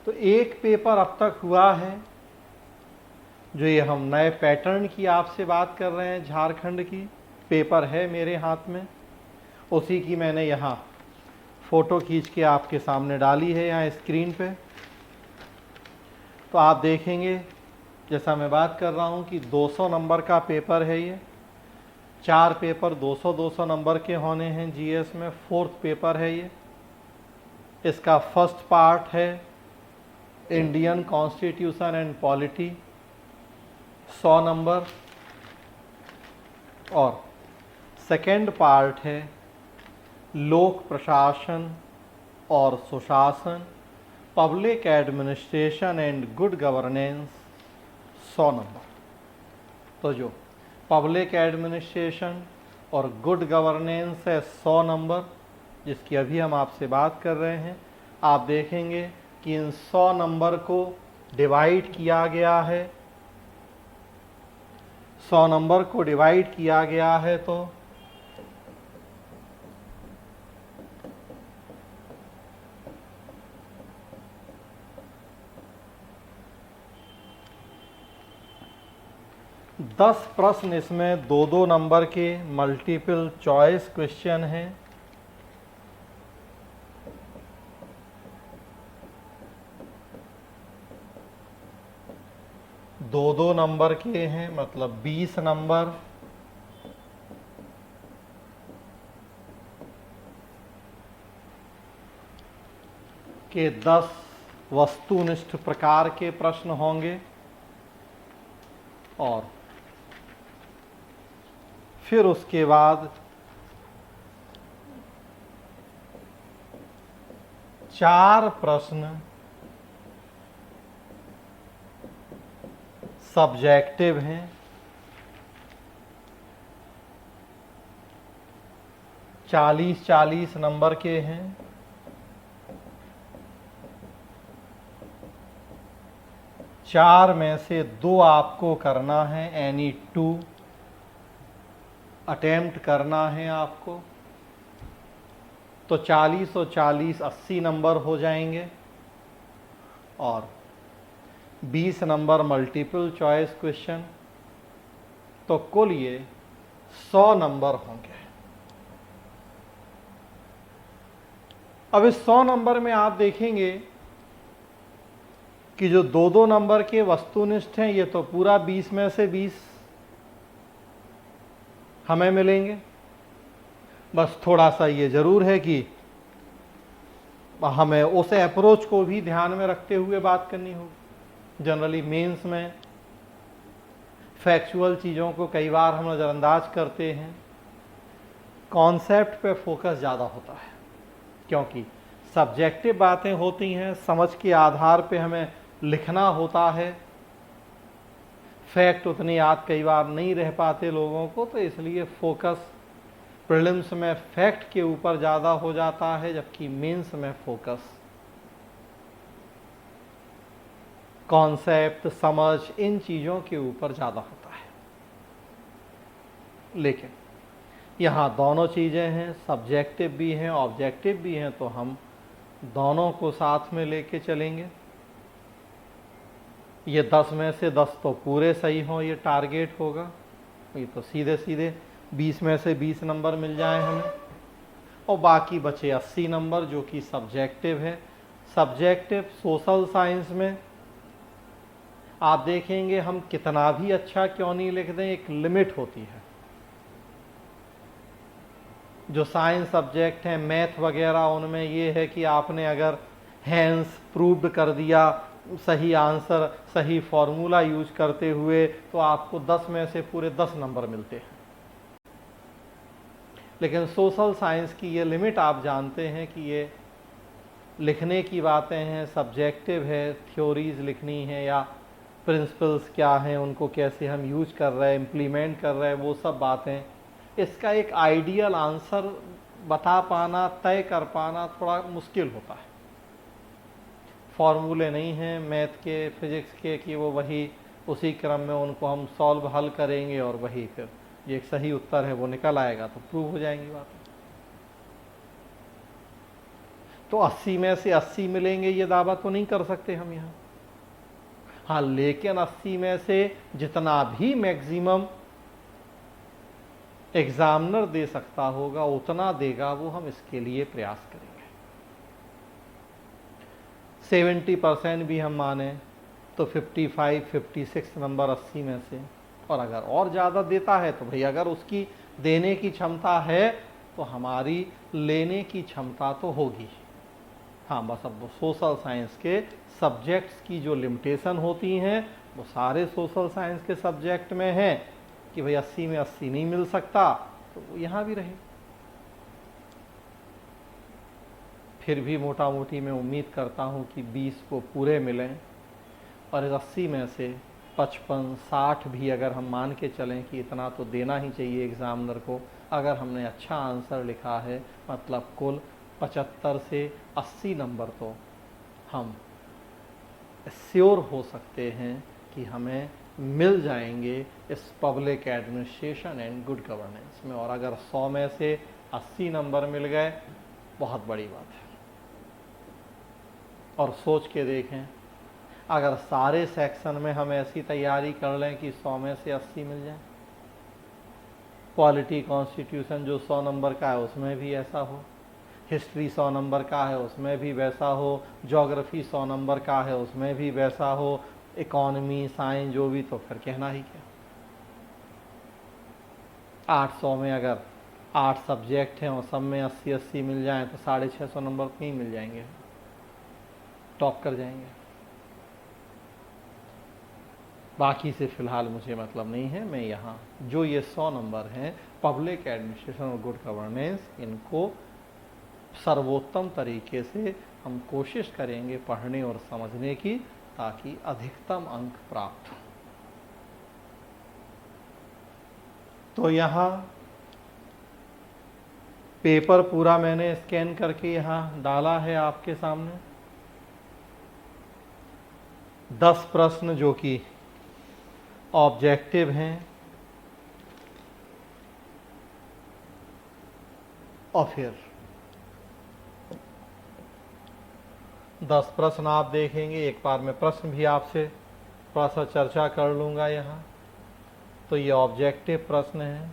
तो एक पेपर अब तक हुआ है जो ये हम नए पैटर्न की आपसे बात कर रहे हैं, झारखंड की पेपर है मेरे हाथ में, उसी की मैंने यहाँ फ़ोटो खींच के आपके सामने डाली है यहाँ स्क्रीन पे। तो आप देखेंगे, जैसा मैं बात कर रहा हूँ कि 200 नंबर का पेपर है ये। 4 पेपर 200-200 नंबर के होने हैं जीएस में। 4th पेपर है ये। इसका फर्स्ट पार्ट है Indian constitution and polity, 100 number, और सेकेंड पार्ट है लोक प्रशासन और सुशासन, public administration and good governance, 100 number. तो जो पब्लिक एडमिनिस्ट्रेशन और गुड गवर्नेंस है 100 नंबर, जिसकी अभी हम आपसे बात कर रहे हैं, आप देखेंगे कि इन 100 नंबर को डिवाइड किया गया है। 100 नंबर को डिवाइड किया गया है तो दस प्रश्न इसमें 2-2 नंबर के मल्टीपल चॉइस क्वेश्चन हैं। दो नंबर के हैं, मतलब 20 नंबर। के 10 वस्तुनिष्ठ प्रकार के प्रश्न होंगे, और फिर उसके बाद 4 प्रश्न सब्जेक्टिव हैं। 40-40 नंबर के हैं। 4 में से 2 आपको करना है, एनी 2 अटेम्प्ट करना है आपको। तो 40 और 40 80 नंबर हो जाएंगे, और 20 नंबर मल्टीपल चॉइस क्वेश्चन, तो कुल ये 100 नंबर होंगे। अब इस 100 नंबर में आप देखेंगे कि जो 2-2 नंबर के वस्तुनिष्ठ हैं, ये तो पूरा 20 में से 20 हमें मिलेंगे। बस थोड़ा सा ये जरूर है कि हमें उस अप्रोच को भी ध्यान में रखते हुए बात करनी होगी। जनरली मेंस में फैक्चुअल चीज़ों को कई बार हम नज़रअंदाज करते हैं, कॉन्सेप्ट पे फोकस ज़्यादा होता है, क्योंकि सब्जेक्टिव बातें होती हैं, समझ के आधार पे हमें लिखना होता है। फैक्ट उतनी याद कई बार नहीं रह पाते लोगों को, तो इसलिए फोकस प्रीलिम्स में फैक्ट के ऊपर ज़्यादा हो जाता है, जबकि मेंस में फोकस कॉन्सेप्ट, समझ, इन चीज़ों के ऊपर ज़्यादा होता है। लेकिन यहाँ दोनों चीज़ें हैं, सब्जेक्टिव भी हैं, ऑब्जेक्टिव भी हैं, तो हम दोनों को साथ में लेके चलेंगे। ये 10 में से 10 तो पूरे सही हों, ये टारगेट होगा। ये तो सीधे सीधे 20 में से 20 नंबर मिल जाए हमें, और बाकी बचे 80 नंबर जो कि सब्जेक्टिव है। सब्जेक्टिव सोशल साइंस में आप देखेंगे हम कितना भी अच्छा क्यों नहीं लिख दें, एक लिमिट होती है। जो साइंस सब्जेक्ट हैं, मैथ वगैरह, उनमें ये है कि आपने अगर हैंस प्रूव्ड कर दिया सही आंसर, सही फॉर्मूला यूज करते हुए, तो आपको 10 में से पूरे 10 नंबर मिलते हैं। लेकिन सोशल साइंस की ये लिमिट आप जानते हैं कि ये लिखने की बातें हैं, सब्जेक्टिव है, थ्योरीज लिखनी है या प्रिंसिपल्स क्या हैं, उनको कैसे हम यूज कर रहे हैं, इम्प्लीमेंट कर रहे हैं, वो सब बातें। इसका एक आइडियल आंसर बता पाना, तय कर पाना थोड़ा मुश्किल होता है। फॉर्मूले नहीं हैं मैथ के, फिजिक्स के, कि वो वही उसी क्रम में उनको हम सॉल्व हल करेंगे और वही फिर ये एक सही उत्तर है वो निकल आएगा तो प्रूव हो जाएंगी बातें। तो 80 में से 80 मिलेंगे ये दावा तो नहीं कर सकते हम यहाँ। हाँ, लेकिन 80 में से जितना भी मैक्सिमम एग्जामिनर दे सकता होगा उतना देगा वो, हम इसके लिए प्रयास करेंगे। 70% भी हम माने तो 55-56 नंबर 80 में से, और अगर और ज़्यादा देता है तो भाई अगर उसकी देने की क्षमता है तो हमारी लेने की क्षमता तो होगी। हाँ, बस अब वो सोशल साइंस के सब्जेक्ट्स की जो लिमिटेशन होती हैं वो सारे सोशल साइंस के सब्जेक्ट में है कि भाई 80 में 80 नहीं मिल सकता तो वो यहाँ भी रहे। फिर भी मोटा मोटी मैं उम्मीद करता हूँ कि 20 को पूरे मिलें, और इस 80 में से 55-60 भी अगर हम मान के चलें कि इतना तो देना ही चाहिए एग्ज़ामिनर को, अगर हमने अच्छा आंसर लिखा है, मतलब कुल 75 से 80 नंबर तो हम श्योर हो सकते हैं कि हमें मिल जाएंगे इस public administration and good governance में। और अगर 100 में से 80 नंबर मिल गए बहुत बड़ी बात है। और सोच के देखें, अगर सारे सेक्शन में हम ऐसी तैयारी कर लें कि 100 में से 80 मिल जाए, पॉलिटी कॉन्स्टिट्यूशन जो 100 नंबर का है उसमें भी ऐसा हो, हिस्ट्री 100 नंबर का है उसमें भी वैसा हो, ज्योग्राफी 100 नंबर का है उसमें भी वैसा हो, इकोनॉमी साइंस जो भी, तो फिर कहना ही क्या। 800 में अगर 8 सब्जेक्ट हैं और सब में 80-80 मिल जाएं तो 650 नंबर तो ही मिल जाएंगे, टॉप कर जाएंगे। बाकी से फिलहाल मुझे मतलब नहीं है। मैं यहाँ जो ये 100 नंबर हैं पब्लिक एडमिनिस्ट्रेशन और गुड गवर्नेंस, इनको सर्वोत्तम तरीके से हम कोशिश करेंगे पढ़ने और समझने की, ताकि अधिकतम अंक प्राप्त हो। तो यहाँ पेपर पूरा मैंने स्कैन करके यहाँ डाला है आपके सामने। 10 प्रश्न जो कि ऑब्जेक्टिव हैं, और फिर 10 प्रश्न आप देखेंगे। एक बार मैं प्रश्न भी आपसे थोड़ा सा चर्चा कर लूँगा यहाँ। तो ये ऑब्जेक्टिव प्रश्न है।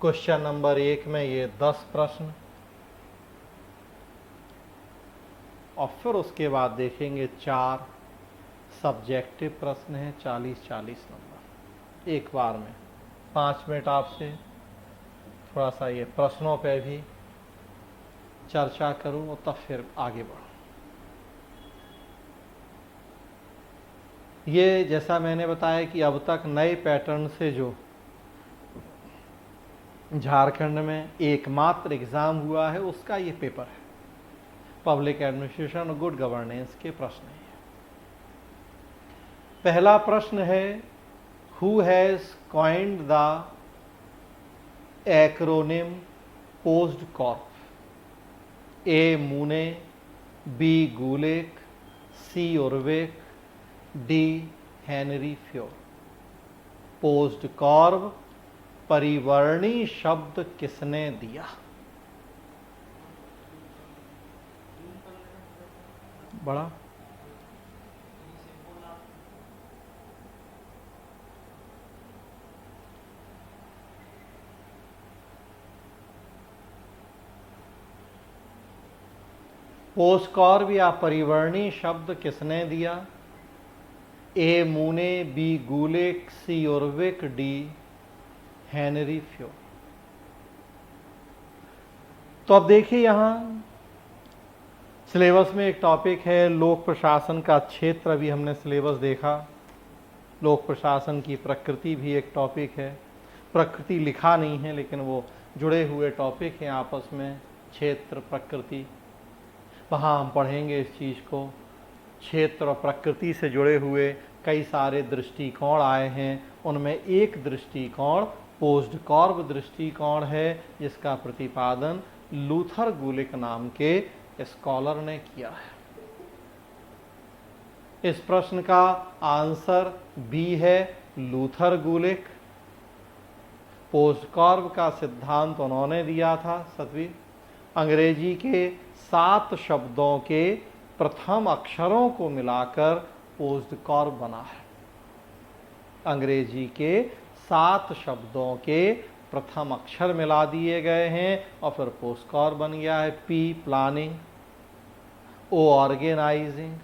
क्वेश्चन नंबर 1 में ये 10 प्रश्न, और फिर उसके बाद देखेंगे 4 सब्जेक्टिव प्रश्न हैं, 40-40 नंबर। एक बार में 5 मिनट आपसे थोड़ा सा ये प्रश्नों पे भी चर्चा करूं और तब फिर आगे बढ़ूं। ये जैसा मैंने बताया कि अब तक नए पैटर्न से जो झारखंड में एकमात्र एग्जाम हुआ है उसका ये पेपर है। पब्लिक एडमिनिस्ट्रेशन और गुड गवर्नेंस के प्रश्न है। पहला प्रश्न है, who has coined the acronym POSDCORB? A Mooney, B Gulick, C Urwick, D Henri Fayol. POSDCORB परिवर्णी शब्द किसने दिया? बड़ा पोस्कॉर्ब या परिवर्णी शब्द किसने दिया? ए Mooney, B Gulick, C Urwick, D Henri फ्योर। तो अब देखिए यहाँ सिलेबस में एक टॉपिक है लोक प्रशासन का क्षेत्र, अभी हमने सिलेबस देखा। लोक प्रशासन की प्रकृति भी एक टॉपिक है। प्रकृति लिखा नहीं है लेकिन वो जुड़े हुए टॉपिक हैं आपस में, क्षेत्र प्रकृति। वहाँ हम पढ़ेंगे इस चीज़ को। क्षेत्र और प्रकृति से जुड़े हुए कई सारे दृष्टिकोण आए हैं, उनमें एक दृष्टिकोण पोस्टकॉर्ब दृष्टिकोण है, जिसका प्रतिपादन लूथर गुलिक नाम के स्कॉलर ने किया है। इस प्रश्न का आंसर बी है, लूथर गुलिक। पोस्टकॉर्ब का सिद्धांत उन्होंने दिया था। 7वीं अंग्रेजी के 7 शब्दों के प्रथम अक्षरों को मिलाकर पोस्ड कॉर्ब बना है। अंग्रेजी के 7 शब्दों के प्रथम अक्षर मिला दिए गए हैं और फिर पोस्ड कॉर्ब बन गया है। P planning, O organising,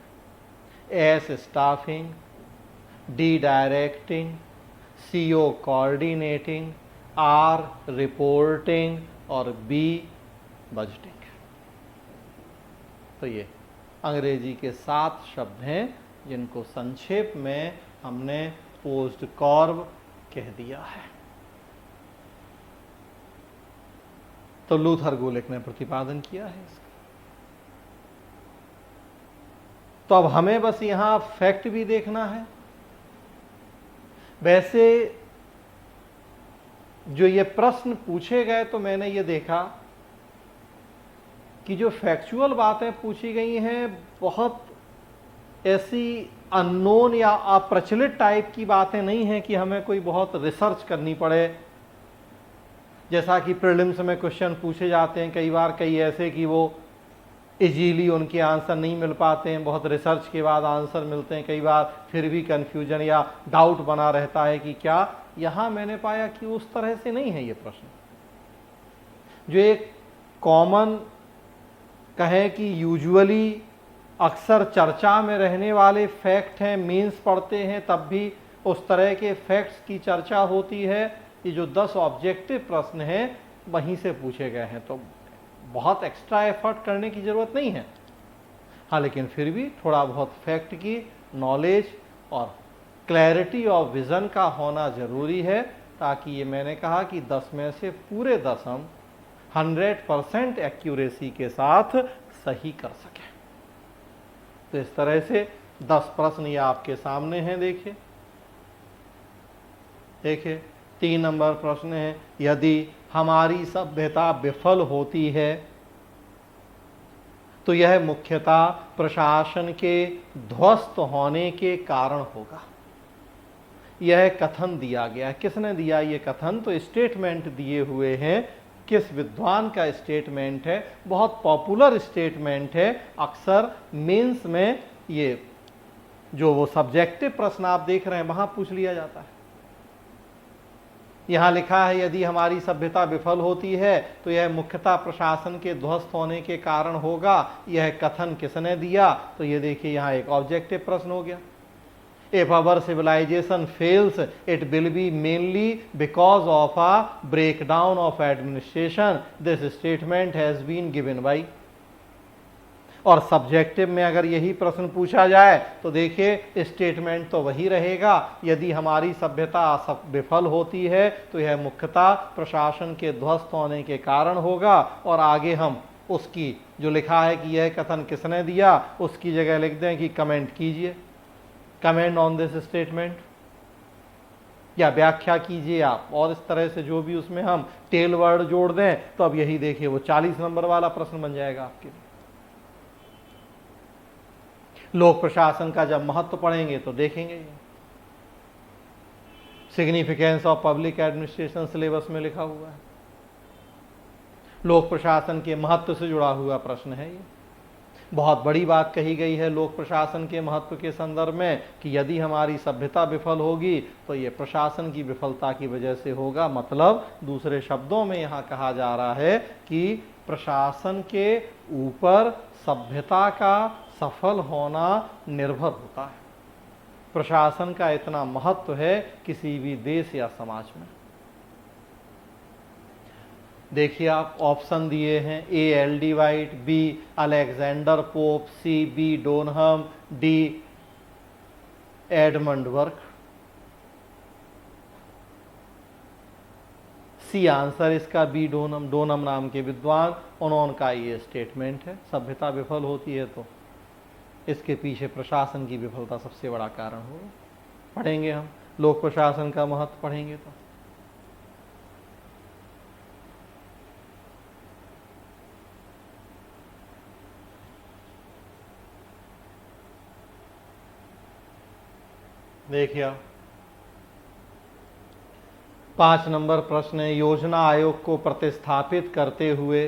S staffing, D directing, CO coordinating, R reporting और B बजटिंग। तो ये अंग्रेजी के 7 शब्द हैं जिनको संक्षेप में हमने पोस्ड कॉर्ब कह दिया है। तो लूथर गुलिक ने प्रतिपादन किया है इसका। तो अब हमें बस यहां फैक्ट भी देखना है। वैसे जो ये प्रश्न पूछे गए तो मैंने ये देखा कि जो फैक्चुअल बातें पूछी गई हैं बहुत ऐसी अननोन या अप्रचलित टाइप की बातें नहीं हैं कि हमें कोई बहुत रिसर्च करनी पड़े। जैसा कि प्रीलिम्स में क्वेश्चन पूछे जाते हैं कई बार, कई ऐसे कि वो इजीली उनके आंसर नहीं मिल पाते हैं, बहुत रिसर्च के बाद आंसर मिलते हैं, कई बार फिर भी कन्फ्यूजन या डाउट बना रहता है कि क्या। यहाँ मैंने पाया कि उस तरह से नहीं है ये प्रश्न। जो एक कॉमन कहें कि यूजुअली अक्सर चर्चा में रहने वाले फैक्ट हैं, मीन्स पढ़ते हैं तब भी उस तरह के फैक्ट्स की चर्चा होती है। ये जो 10 ऑब्जेक्टिव प्रश्न हैं वहीं से पूछे गए हैं, तो बहुत एक्स्ट्रा एफर्ट करने की ज़रूरत नहीं है। हाँ, लेकिन फिर भी थोड़ा बहुत फैक्ट की नॉलेज और क्लैरिटी ऑफ विज़न का होना ज़रूरी है, ताकि ये मैंने कहा कि 10 में से पूरे 10 हम 100% एक्यूरेसी के साथ सही कर सकें। तो इस तरह से 10 प्रश्न ये आपके सामने हैं। देखिए 3 नंबर प्रश्न है, यदि हमारी सभ्यता विफल होती है तो यह मुख्यतः प्रशासन के ध्वस्त होने के कारण होगा। यह कथन दिया गया, किसने दिया ये कथन? तो स्टेटमेंट दिए हुए हैं। किस विद्वान का स्टेटमेंट है? बहुत पॉपुलर स्टेटमेंट है। अक्सर मेंस में ये जो वो सब्जेक्टिव प्रश्न आप देख रहे हैं वहां पूछ लिया जाता है। यहां लिखा है यदि हमारी सभ्यता विफल होती है तो यह मुख्यतः प्रशासन के ध्वस्त होने के कारण होगा। यह कथन किसने दिया? तो ये देखिए यहां एक ऑब्जेक्टिव प्रश्न हो गया। If our civilization fails, it will be mainly because of a breakdown of administration. This statement has been given by। और सब्जेक्टिव में अगर यही प्रश्न पूछा जाए तो देखिए स्टेटमेंट तो वही रहेगा, यदि हमारी सभ्यता विफल होती है तो यह मुख्यतः प्रशासन के ध्वस्त होने के कारण होगा। और आगे हम उसकी जो लिखा है कि यह कथन किसने दिया उसकी जगह लिख दें कि कमेंट कीजिए, कमेंट ऑन दिस स्टेटमेंट, या व्याख्या कीजिए आप। और इस तरह से जो भी उसमें हम टेल वर्ड जोड़ दें तो अब यही देखिए वो 40 नंबर वाला प्रश्न बन जाएगा आपके लिए। लोक प्रशासन का जब महत्व पढ़ेंगे तो देखेंगे significance of public administration syllabus में लिखा हुआ है। लोक प्रशासन के महत्व से जुड़ा हुआ प्रश्न है ये। बहुत बड़ी बात कही गई है लोक प्रशासन के महत्व के संदर्भ में कि यदि हमारी सभ्यता विफल होगी तो ये प्रशासन की विफलता की वजह से होगा। मतलब दूसरे शब्दों में यहाँ कहा जा रहा है कि प्रशासन के ऊपर सभ्यता का सफल होना निर्भर होता है। प्रशासन का इतना महत्व है किसी भी देश या समाज में। देखिए आप ऑप्शन दिए हैं, A L D White, B Alexander Pope, C B Donham, D Edmund Burke. C answer इसका बी डोनम, डोनम नाम के विद्वान, उन्होंने का ये स्टेटमेंट है। सभ्यता विफल होती है तो इसके पीछे प्रशासन की विफलता सबसे बड़ा कारण होगा। पढ़ेंगे हम लोक प्रशासन का महत्व पढ़ेंगे तो। देखिए 5 नंबर प्रश्न है, योजना आयोग को प्रतिस्थापित करते हुए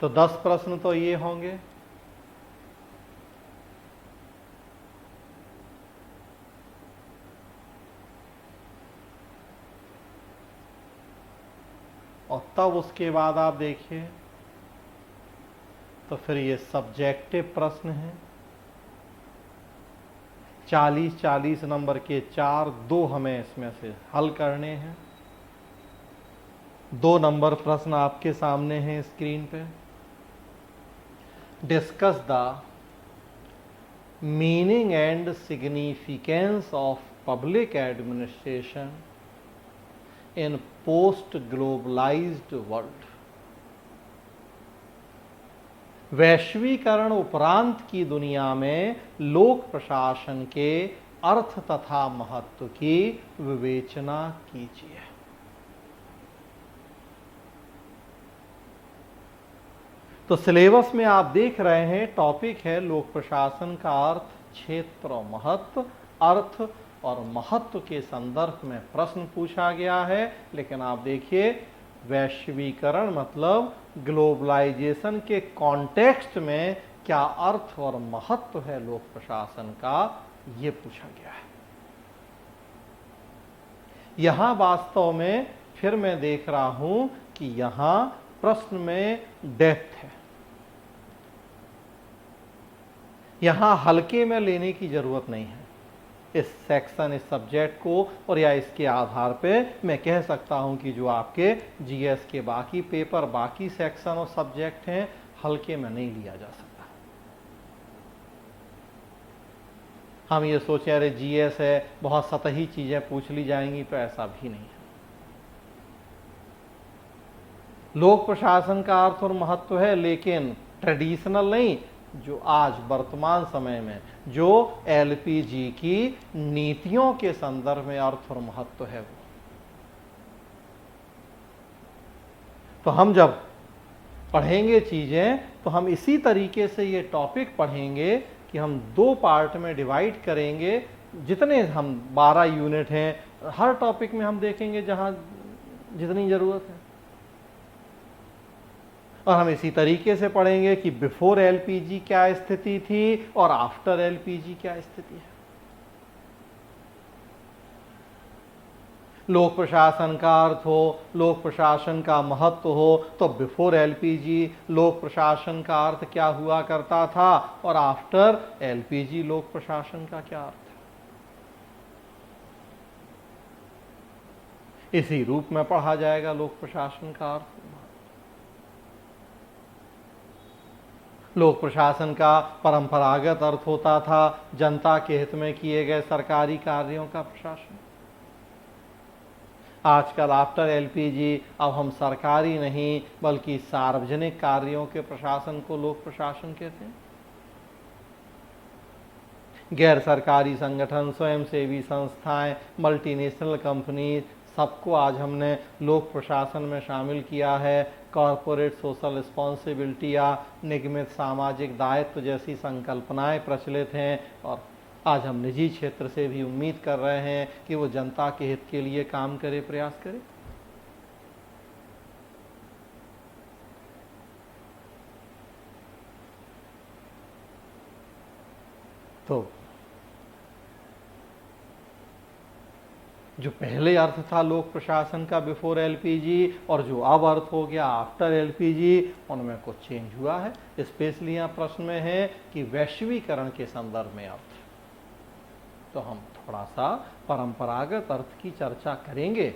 तो 10 प्रश्न तो ये होंगे। और तब उसके बाद आप देखिए तो फिर ये सब्जेक्टिव प्रश्न हैं। 40-40 नंबर के 4, 2 हमें इसमें से हल करने हैं। 2 नंबर प्रश्न आपके सामने हैं स्क्रीन पे। Discuss the meaning and significance of public administration in post globalised world. वैश्वीकरण उपरांत की दुनिया में लोक प्रशासन के अर्थ तथा महत्व की विवेचना कीजिए। तो सिलेबस में आप देख रहे हैं टॉपिक है लोक प्रशासन का अर्थ, क्षेत्र और महत्व। अर्थ और महत्व के संदर्भ में प्रश्न पूछा गया है। लेकिन आप देखिए वैश्वीकरण मतलब ग्लोबलाइजेशन के कॉन्टेक्स्ट में क्या अर्थ और महत्व है लोक प्रशासन का, यह पूछा गया है। यहां वास्तव में फिर मैं देख रहा हूं कि यहां प्रश्न में डेप्थ है। यहां हल्के में लेने की जरूरत नहीं है इस सेक्शन, इस सब्जेक्ट को, और या इसके आधार पे मैं कह सकता हूं कि जो आपके जीएस के बाकी पेपर, बाकी सेक्शन और सब्जेक्ट हैं, हल्के में नहीं लिया जा सकता। हम ये सोचें अरे जीएस है, बहुत सतही चीजें पूछ ली जाएंगी, तो ऐसा भी नहीं है। लोक प्रशासन का अर्थ और महत्व है, लेकिन ट्रेडिशनल नहीं, जो आज वर्तमान समय में जो एलपीजी की नीतियों के संदर्भ में अर्थ और महत्व है वो। तो हम जब पढ़ेंगे चीजें तो हम इसी तरीके से ये टॉपिक पढ़ेंगे कि हम 2 पार्ट में डिवाइड करेंगे। जितने हम 12 यूनिट हैं, हर टॉपिक में हम देखेंगे जहां जितनी जरूरत है, और हम इसी तरीके से पढ़ेंगे कि बिफोर एलपीजी क्या स्थिति थी और आफ्टर एलपीजी क्या स्थिति है। लोक प्रशासन का अर्थ हो, लोक प्रशासन का महत्व हो, तो बिफोर एलपीजी लोक प्रशासन का अर्थ क्या हुआ करता था और आफ्टर एलपीजी लोक प्रशासन का क्या अर्थ है। इसी रूप में पढ़ा जाएगा लोक प्रशासन का अर्थ। लोक प्रशासन का परंपरागत अर्थ होता था जनता के हित में किए गए सरकारी कार्यों का प्रशासन। आजकल आफ्टर एलपीजी अब हम सरकारी नहीं बल्कि सार्वजनिक कार्यों के प्रशासन को लोक प्रशासन कहते हैं। गैर सरकारी संगठन, स्वयंसेवी संस्थाएं, मल्टीनेशनल कंपनी, सबको आज हमने लोक प्रशासन में शामिल किया है। कॉरपोरेट सोशल रिस्पॉन्सिबिलिटी या निगमित सामाजिक दायित्व जैसी संकल्पनाएं प्रचलित हैं, और आज हम निजी क्षेत्र से भी उम्मीद कर रहे हैं कि वो जनता के हित के लिए काम करे, प्रयास करे। तो जो पहले अर्थ था लोक प्रशासन का बिफोर एलपीजी और जो अब अर्थ हो गया आफ्टर एलपीजी, उनमें कुछ चेंज हुआ है। स्पेशली यहाँ प्रश्न में है कि वैश्वीकरण के संदर्भ में अर्थ। तो हम थोड़ा सा परंपरागत अर्थ की चर्चा करेंगे,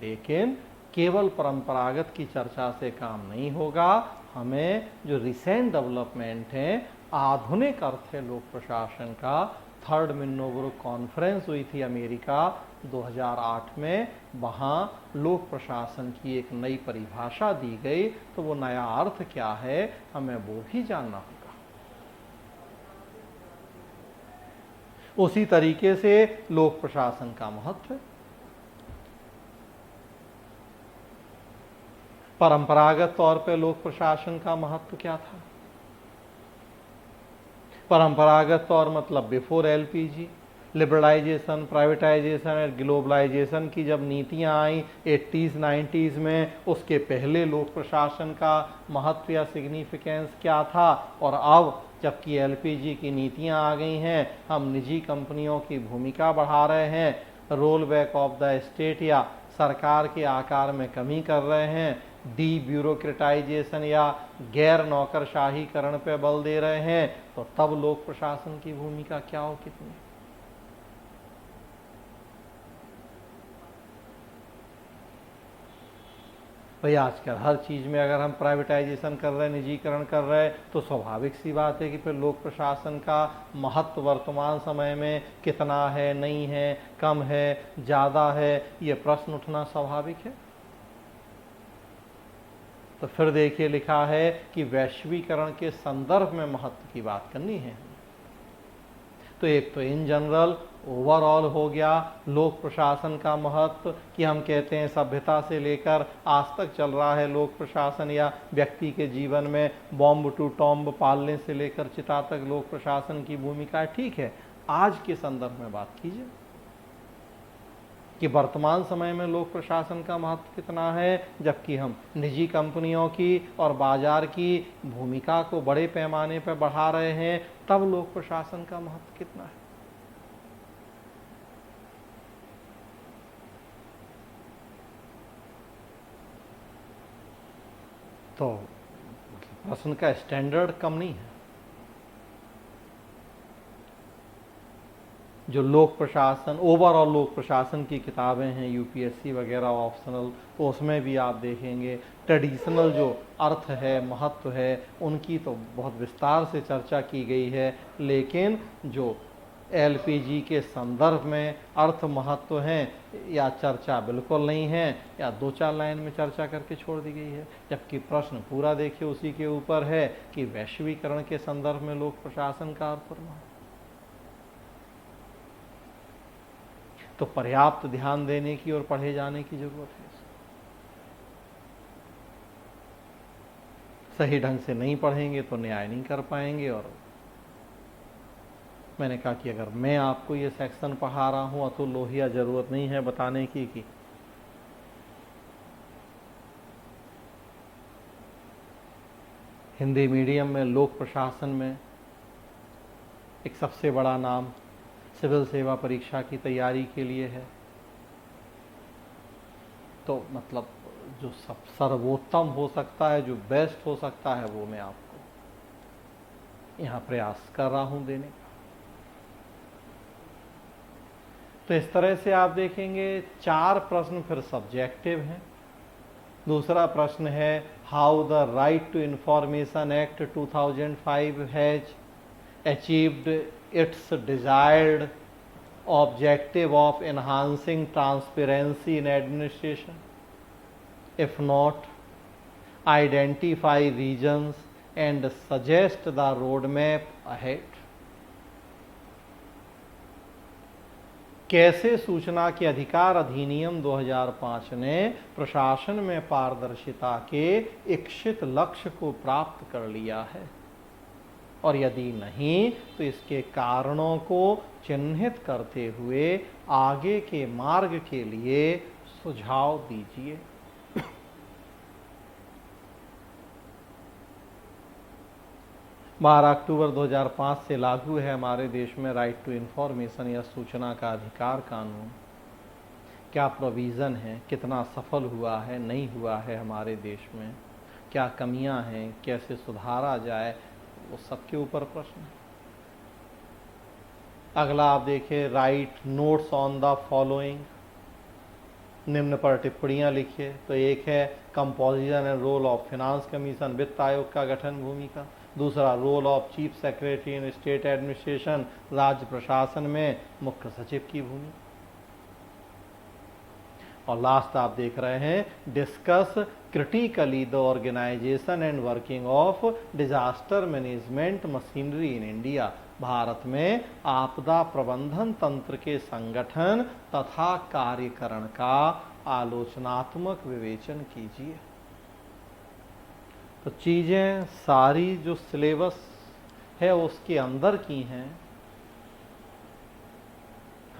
लेकिन केवल परंपरागत की चर्चा से काम नहीं होगा। हमें जो रिसेंट डेवलपमेंट है, आधुनिक अर्थ है लोक प्रशासन का। 3rd मिन्नोब्रुक कॉन्फ्रेंस हुई थी अमेरिका 2008 में, वहाँ लोक प्रशासन की एक नई परिभाषा दी गई। तो वो नया अर्थ क्या है हमें वो भी जानना होगा। उसी तरीके से लोक प्रशासन का महत्व। परंपरागत तौर पे लोक प्रशासन का महत्व क्या था? परंपरागत तौर मतलब बिफोर एलपीजी, लिबरलाइजेशन, प्राइवेटाइजेशन और ग्लोबलाइजेशन की जब नीतियां आई 80s 90s में, उसके पहले लोक प्रशासन का महत्व या सिग्निफिकेंस क्या था, और अब जबकि एलपीजी की नीतियां आ गई हैं, हम निजी कंपनियों की भूमिका बढ़ा रहे हैं, roll back of the state या सरकार के आकार में कमी कर रहे हैं, डी ब्यूरोक्रेटाइजेशन या गैर नौकरशाहीकरण पे बल दे रहे हैं, तो तब लोक प्रशासन की भूमिका क्या हो कितनी। भाई आजकल हर चीज़ में अगर हम प्राइवेटाइजेशन कर रहे हैं, निजीकरण कर रहे हैं, तो स्वाभाविक सी बात है कि फिर लोक प्रशासन का महत्व वर्तमान समय में कितना है, नहीं है, कम है, ज़्यादा है, ये प्रश्न उठना स्वाभाविक है। तो फिर देखिए लिखा है कि वैश्वीकरण के संदर्भ में महत्व की बात करनी है। तो एक तो इन जनरल ओवरऑल हो गया लोक प्रशासन का महत्व, कि हम कहते हैं सभ्यता से लेकर आज तक चल रहा है लोक प्रशासन, या व्यक्ति के जीवन में बॉम्ब टू टॉम्ब पालने से लेकर चिता तक लोक प्रशासन की भूमिका ठीक है। आज के संदर्भ में बात कीजिए कि वर्तमान समय में लोक प्रशासन का महत्व कितना है, जबकि हम निजी कंपनियों की और बाजार की भूमिका को बड़े पैमाने पर बढ़ा रहे हैं, तब लोक प्रशासन का महत्व कितना है। तो प्रश्न का स्टैंडर्ड कम नहीं है। जो लोक प्रशासन, ओवरऑल लोक प्रशासन की किताबें हैं यूपीएससी वगैरह ऑप्शनल, तो उसमें भी आप देखेंगे ट्रेडिशनल जो अर्थ है, महत्व है, उनकी तो बहुत विस्तार से चर्चा की गई है, लेकिन जो एलपीजी के संदर्भ में अर्थ महत्व हैं या चर्चा बिल्कुल नहीं है, या दो चार लाइन में चर्चा करके छोड़ दी गई है, जबकि प्रश्न पूरा देखिए उसी के ऊपर है कि वैश्वीकरण के संदर्भ में लोक प्रशासन का अर्थ और महत्व। तो पर्याप्त ध्यान देने की और पढ़े जाने की जरूरत है। सही ढंग से नहीं पढ़ेंगे तो न्याय नहीं कर पाएंगे। और मैंने कहा कि अगर मैं आपको ये सेक्शन पढ़ा रहा हूं, अतुल लोहिया, जरूरत नहीं है बताने की कि हिंदी मीडियम में लोक प्रशासन में एक सबसे बड़ा नाम सिविल सेवा परीक्षा की तैयारी के लिए है। तो मतलब जो सब सर्वोत्तम हो सकता है, जो बेस्ट हो सकता है, वो मैं आपको यहाँ प्रयास कर रहा हूँ देने का। तो इस तरह से आप देखेंगे 4 प्रश्न फिर सब्जेक्टिव हैं। दूसरा प्रश्न है how the right to information act 2005 has achieved its desired objective of enhancing transparency in administration. If not, identify reasons and suggest the roadmap ahead. कैसे सूचना के अधिकार अधिनियम 2005 ने प्रशासन में पारदर्शिता के इच्छित लक्ष्य को प्राप्त कर लिया है, और यदि नहीं तो इसके कारणों को चिन्हित करते हुए आगे के मार्ग के लिए सुझाव दीजिए। 12 अक्टूबर 2005 से लागू है हमारे देश में राइट टू इंफॉर्मेशन या सूचना का अधिकार कानून। क्या प्रोविज़न है, कितना सफल हुआ है, नहीं हुआ है हमारे देश में, क्या कमियां हैं, कैसे सुधारा जाए, वो सबके ऊपर प्रश्न है। अगला आप देखिए write notes on the following, निम्न पर टिप्पणियां लिखिए। तो एक है composition and role of finance commission, वित्त आयोग का गठन भूमिका। दूसरा role of chief secretary in state administration, राज्य प्रशासन में मुख्य सचिव की भूमिका। और लास्ट आप देख रहे हैं discuss critically the organisation and working of disaster management machinery in India, Bharat में आपदा प्रबंधन तंत्र के संगठन तथा कार्यकरण का आलोचनात्मक विवेचन कीजिए। तो चीजें सारी जो सिलेबस है उसके अंदर की हैं,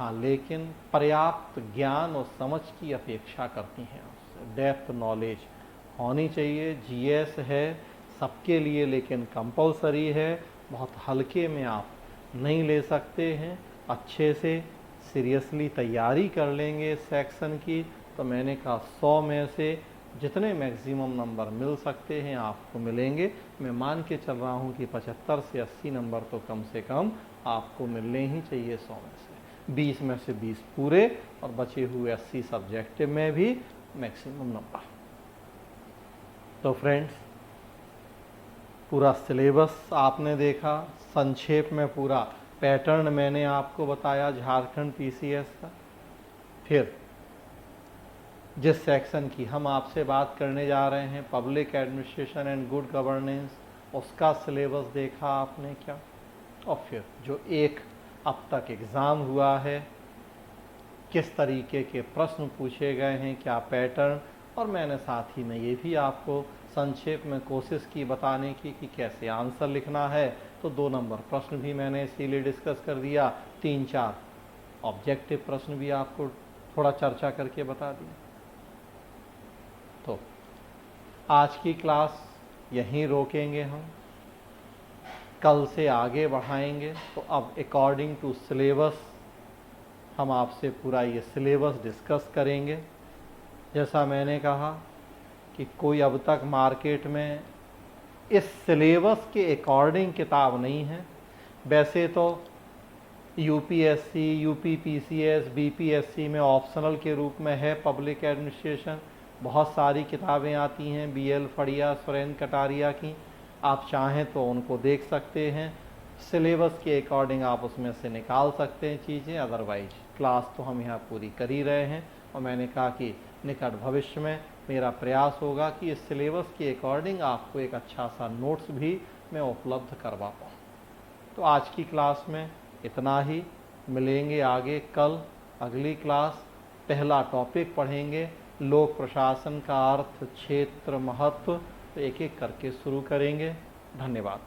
हाँ, लेकिन पर्याप्त ज्ञान और समझ की अपेक्षा करती हैं आपसे। डेप्थ नॉलेज होनी चाहिए। जीएस है सबके लिए, लेकिन कंपलसरी है, बहुत हल्के में आप नहीं ले सकते हैं। अच्छे से सीरियसली तैयारी कर लेंगे सेक्शन की तो मैंने कहा 100 में से जितने मैक्सिमम नंबर मिल सकते हैं आपको मिलेंगे। मैं मान के चल रहा हूँ कि 75 से 80 नंबर तो कम से कम आपको मिलने ही चाहिए 100 में से। 20 में से 20 पूरे और बचे हुए 80 सब्जेक्टिव में भी मैक्सिमम नंबर। तो फ्रेंड्स, पूरा सिलेबस आपने देखा, संक्षेप में पूरा पैटर्न मैंने आपको बताया झारखंड पीसीएस का। फिर जिस सेक्शन की हम आपसे बात करने जा रहे हैं, public administration and good governance, उसका सिलेबस देखा आपने क्या। और फिर जो एक अब तक एग्ज़ाम हुआ है, किस तरीके के प्रश्न पूछे गए हैं, क्या पैटर्न, और मैंने साथ ही में ये भी आपको संक्षेप में कोशिश की बताने की कि कैसे आंसर लिखना है। तो 2 नंबर प्रश्न भी मैंने इसीलिए डिस्कस कर दिया, 3-4 ऑब्जेक्टिव प्रश्न भी आपको थोड़ा चर्चा करके बता दिया। तो आज की क्लास यहीं रोकेंगे हम, कल से आगे बढ़ाएंगे। तो अब अकॉर्डिंग टू सिलेबस हम आपसे पूरा ये सिलेबस डिस्कस करेंगे। जैसा मैंने कहा कि कोई अब तक मार्केट में इस सिलेबस के अकॉर्डिंग किताब नहीं है। वैसे तो यूपीएससी, यूपीपीसीएस, बीपीएससी में ऑप्शनल के रूप में है पब्लिक एडमिनिस्ट्रेशन, बहुत सारी किताबें आती हैं बीएल फड़िया, सुरेंद्र कटारिया की। आप चाहें तो उनको देख सकते हैं, सिलेबस के अकॉर्डिंग आप उसमें से निकाल सकते हैं चीज़ें। अदरवाइज क्लास तो हम यहाँ पूरी कर ही रहे हैं और मैंने कहा कि निकट भविष्य में मेरा प्रयास होगा कि इस सिलेबस के अकॉर्डिंग आपको एक अच्छा सा नोट्स भी मैं उपलब्ध करवा पाऊँ। तो आज की क्लास में इतना ही, मिलेंगे आगे कल अगली क्लास। पहला टॉपिक पढ़ेंगे लोक प्रशासन का अर्थ, क्षेत्र, महत्व, तो एक एक करके शुरू करेंगे। धन्यवाद।